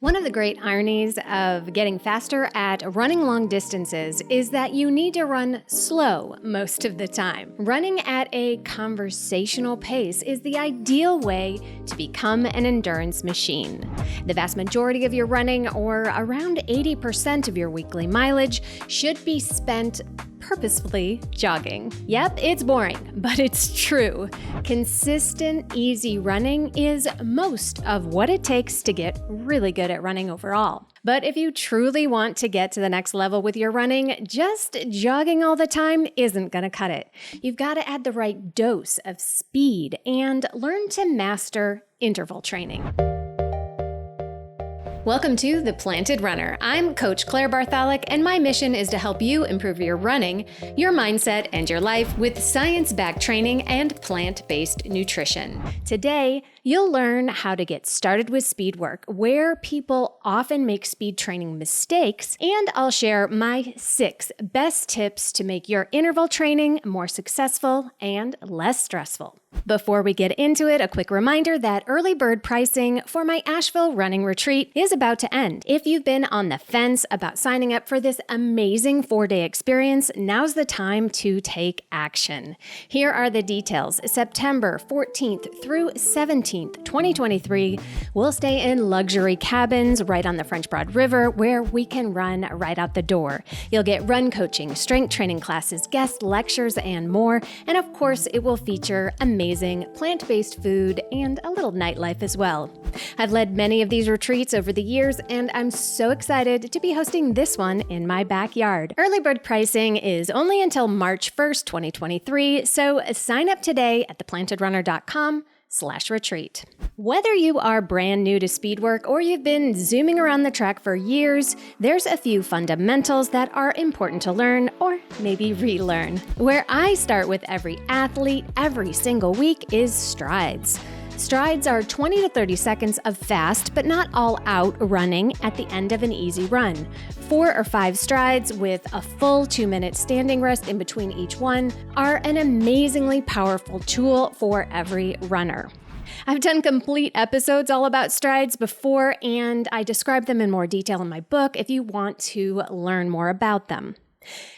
One of the great ironies of getting faster at running long distances is that you need to run slow most of the time. Running at a conversational pace is the ideal way to become an endurance machine. The vast majority of your running, or around 80% of your weekly mileage, should be spent purposefully jogging. Yep, it's boring, but it's true. Consistent, easy running is most of what it takes to get really good at running overall. But if you truly want to get to the next level with your running, just jogging all the time isn't going to cut it. You've got to add the right dose of speed and learn to master interval training. Welcome to The Planted Runner. I'm Coach Claire Bartholic, and my mission is to help you improve your running, your mindset, and your life with science-backed training and plant-based nutrition. Today, you'll learn how to get started with speed work, where people often make speed training mistakes, and I'll share my 6 best tips to make your interval training more successful and less stressful. Before we get into it, a quick reminder that early bird pricing for my Asheville running retreat is about to end. If you've been on the fence about signing up for this amazing 4-day experience, now's the time to take action. Here are the details. September 14th through 17th, 2023, we'll stay in luxury cabins right on the French Broad River where we can run right out the door. You'll get run coaching, strength training classes, guest lectures, and more. And of course, it will feature amazing plant-based food and a little nightlife as well. I've led many of these retreats over the years, and I'm so excited to be hosting this one in my backyard. Early bird pricing is only until March 1st, 2023, so sign up today at theplantedrunner.com/retreat. Whether you are brand new to speed work or you've been zooming around the track for years, there's a few fundamentals that are important to learn or maybe relearn. Where I start with every athlete every single week is strides. Strides are 20 to 30 seconds of fast, but not all out running at the end of an easy run. 4 or 5 strides with a full 2-minute standing rest in between each one are an amazingly powerful tool for every runner. I've done complete episodes all about strides before, and I describe them in more detail in my book if you want to learn more about them.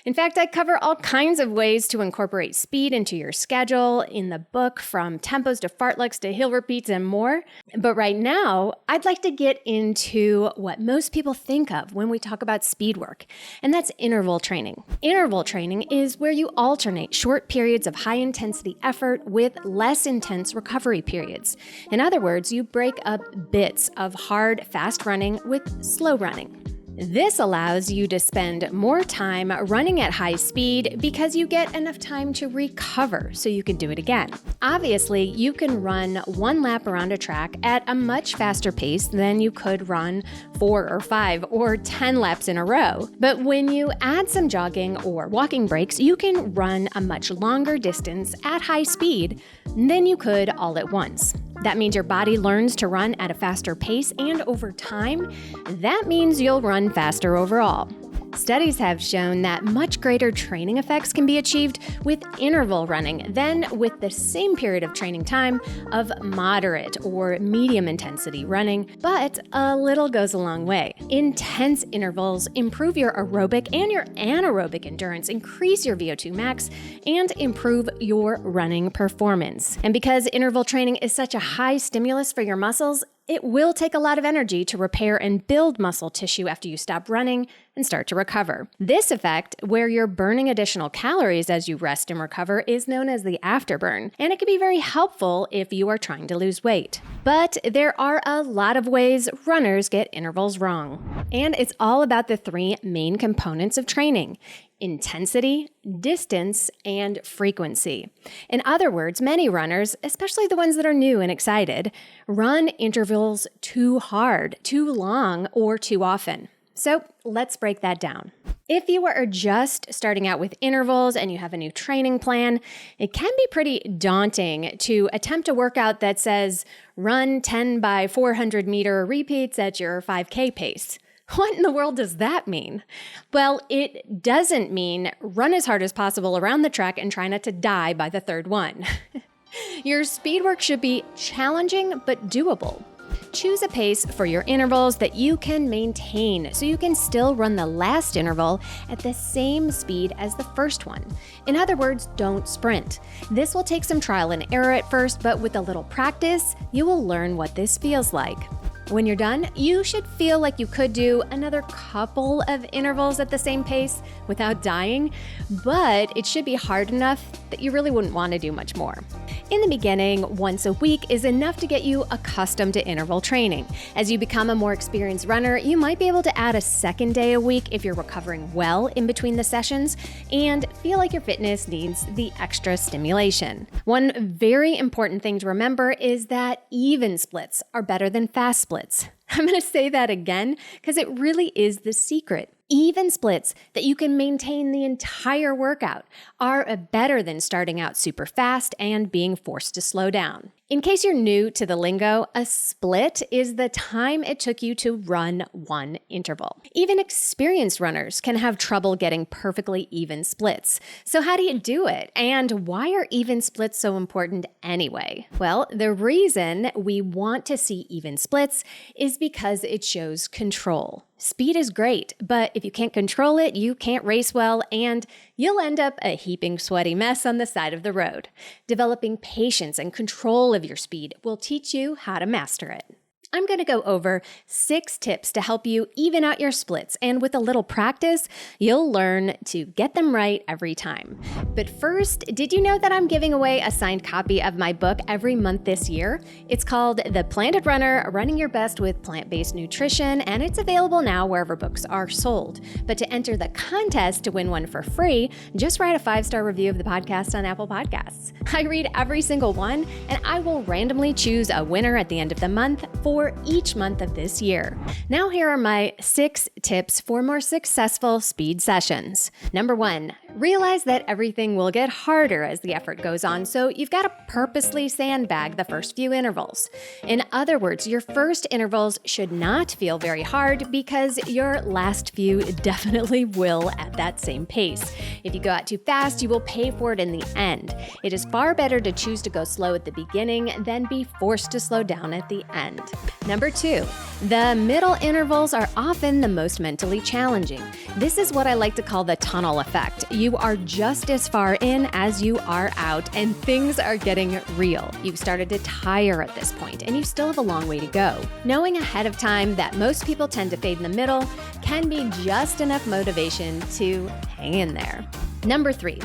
In fact, I cover all kinds of ways to incorporate speed into your schedule in the book, from tempos to fartleks to hill repeats and more. But right now, I'd like to get into what most people think of when we talk about speed work, and that's interval training. Interval training is where you alternate short periods of high-intensity effort with less intense recovery periods. In other words, you break up bits of hard, fast running with slow running. This allows you to spend more time running at high speed because you get enough time to recover so you can do it again. Obviously, you can run 1 lap around a track at a much faster pace than you could run 4 or 5 or 10 laps in a row. But when you add some jogging or walking breaks, you can run a much longer distance at high speed than you could all at once. That means your body learns to run at a faster pace, and over time, that means you'll run faster overall. Studies have shown that much greater training effects can be achieved with interval running than with the same period of training time of moderate or medium intensity running, but a little goes a long way. Intense intervals improve your aerobic and your anaerobic endurance, increase your VO2 max, and improve your running performance. And because interval training is such a high stimulus for your muscles, it will take a lot of energy to repair and build muscle tissue after you stop running and start to recover. This effect, where you're burning additional calories as you rest and recover, is known as the afterburn, and it can be very helpful if you are trying to lose weight. But there are a lot of ways runners get intervals wrong, and it's all about the 3 main components of training: intensity, distance, and frequency. In other words, many runners, especially the ones that are new and excited, run intervals too hard, too long, or too often. So let's break that down. If you are just starting out with intervals and you have a new training plan, it can be pretty daunting to attempt a workout that says run 10 by 400 meter repeats at your 5K pace. What in the world does that mean? Well, it doesn't mean run as hard as possible around the track and try not to die by the 3rd one. Your speed work should be challenging but doable. Choose a pace for your intervals that you can maintain so you can still run the last interval at the same speed as the first one. In other words, don't sprint. This will take some trial and error at first, but with a little practice, you will learn what this feels like. When you're done, you should feel like you could do another couple of intervals at the same pace without dying, but it should be hard enough that you really wouldn't want to do much more. In the beginning, once a week is enough to get you accustomed to interval training. As you become a more experienced runner, you might be able to add a second day a week if you're recovering well in between the sessions and feel like your fitness needs the extra stimulation. One very important thing to remember is that even splits are better than fast splits. I'm going to say that again because it really is the secret. Even splits that you can maintain the entire workout are better than starting out super fast and being forced to slow down. In case you're new to the lingo, a split is the time it took you to run one interval. Even experienced runners can have trouble getting perfectly even splits. So how do you do it? And why are even splits so important anyway? Well, the reason we want to see even splits is because it shows control. Speed is great, but if you can't control it, you can't race well, and you'll end up a heaping sweaty mess on the side of the road. Developing patience and control of your speed will teach you how to master it. I'm going to go over 6 tips to help you even out your splits, and with a little practice, you'll learn to get them right every time. But first, did you know that I'm giving away a signed copy of my book every month this year? It's called The Planted Runner, Running Your Best with Plant-Based Nutrition, and it's available now wherever books are sold. But to enter the contest to win one for free, just write a 5-star review of the podcast on Apple Podcasts. I read every single one, and I will randomly choose a winner at the end of the month for each month of this year. Now here are my 6 tips for more successful speed sessions. Number 1, realize that everything will get harder as the effort goes on, so you've got to purposely sandbag the first few intervals. In other words, your first intervals should not feel very hard because your last few definitely will at that same pace. If you go out too fast, you will pay for it in the end. It is far better to choose to go slow at the beginning than be forced to slow down at the end. Number 2, the middle intervals are often the most mentally challenging. This is what I like to call the tunnel effect. You are just as far in as you are out, and things are getting real. You've started to tire at this point, and you still have a long way to go. Knowing ahead of time that most people tend to fade in the middle can be just enough motivation to hang in there. Number 3,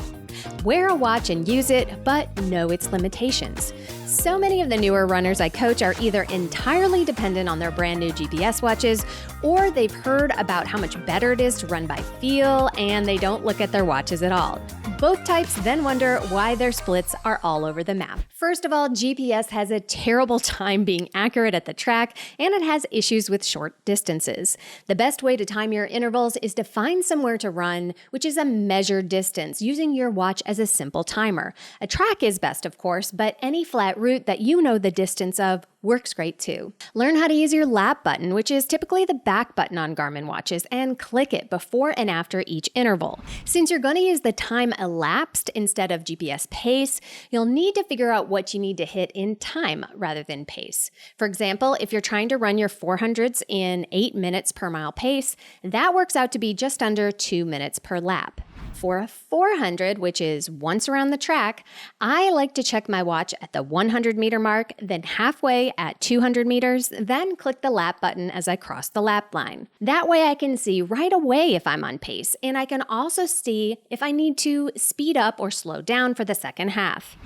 wear a watch and use it, but know its limitations. So many of the newer runners I coach are either entirely dependent on their brand new GPS watches, or they've heard about how much better it is to run by feel, and they don't look at their watches at all. Both types then wonder why their splits are all over the map. First of all, GPS has a terrible time being accurate at the track, and it has issues with short distances. The best way to time your intervals is to find somewhere to run, which is a measured distance, using your watch as a simple timer. A track is best, of course, but any flat route that you know the distance of works great too. Learn how to use your lap button, which is typically the back button on Garmin watches, and click it before and after each interval. Since you're going to use the time elapsed instead of GPS pace, you'll need to figure out what you need to hit in time rather than pace. For example, if you're trying to run your 400s in 8 minutes per mile pace, that works out to be just under 2 minutes per lap. For a 400, which is once around the track, I like to check my watch at the 100-meter mark, then halfway at 200 meters, then click the lap button as I cross the lap line. That way I can see right away if I'm on pace, and I can also see if I need to speed up or slow down for the second half.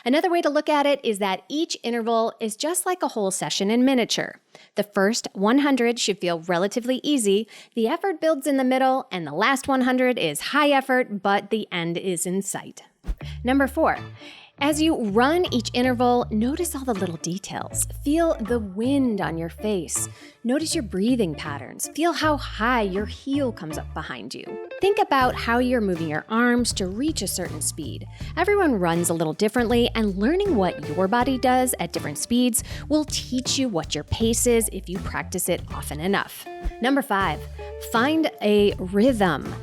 Another way to look at it is that each interval is just like a whole session in miniature. The first 100 should feel relatively easy, the effort builds in the middle, and the last 100 is high effort, but the end is in sight. Number 4. As you run each interval, notice all the little details. Feel the wind on your face. Notice your breathing patterns. Feel how high your heel comes up behind you. Think about how you're moving your arms to reach a certain speed. Everyone runs a little differently, and learning what your body does at different speeds will teach you what your pace is if you practice it often enough. Number 5, find a rhythm.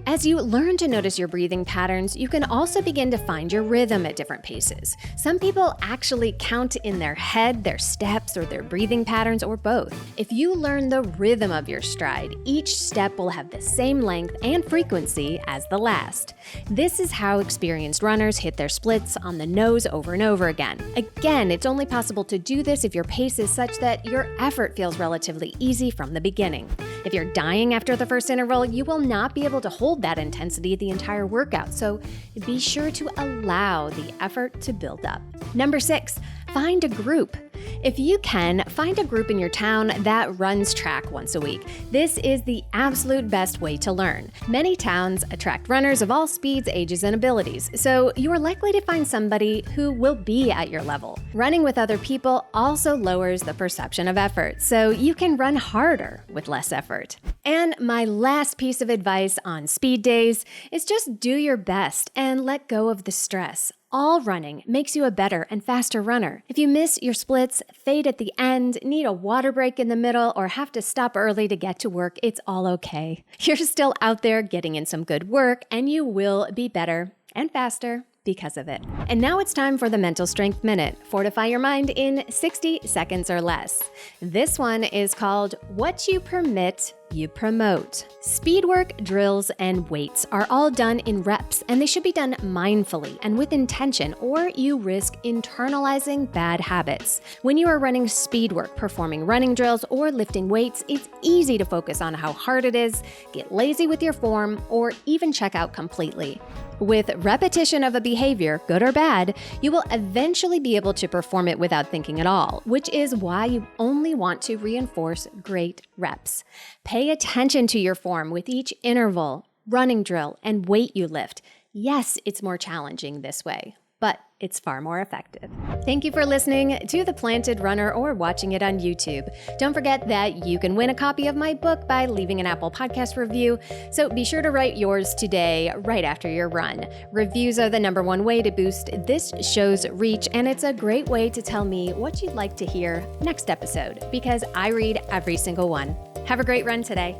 As you learn to notice your breathing patterns, you can also begin to find your rhythm at different paces. Some people actually count in their head their steps or their breathing patterns, or both. If you learn the rhythm of your stride, each step will have the same length and frequency as the last. This is how experienced runners hit their splits on the nose over and over again. Again, it's only possible to do this if your pace is such that your effort feels relatively easy from the beginning. If you're dying after the first interval, you will not be able to hold that intensity the entire workout, so be sure to allow the effort to build up. Number 6, find a group. If you can, find a group in your town that runs track once a week. This is the absolute best way to learn. Many towns attract runners of all speeds, ages, and abilities, so you are likely to find somebody who will be at your level. Running with other people also lowers the perception of effort, so you can run harder with less effort. And my last piece of advice on speed days is just do your best and let go of the stress. All running makes you a better and faster runner. If you miss your splits, fade at the end, need a water break in the middle, or have to stop early to get to work, it's all okay. You're still out there getting in some good work, and you will be better and faster because of it. And now it's time for the Mental Strength Minute. Fortify your mind in 60 seconds or less. This one is called What You Permit, You Promote. Speed work, drills, and weights are all done in reps, and they should be done mindfully and with intention, or you risk internalizing bad habits. When you are running speed work, performing running drills, or lifting weights, it's easy to focus on how hard it is, get lazy with your form, or even check out completely. With repetition of a behavior, good or bad, you will eventually be able to perform it without thinking at all, which is why you only want to reinforce great reps. Pay attention to your form with each interval, running drill, and weight you lift. Yes, it's more challenging this way, but it's far more effective. Thank you for listening to The Planted Runner or watching it on YouTube. Don't forget that you can win a copy of my book by leaving an Apple Podcast review, so be sure to write yours today right after your run. Reviews are the #1 way to boost this show's reach, and it's a great way to tell me what you'd like to hear next episode, because I read every single one. Have a great run today.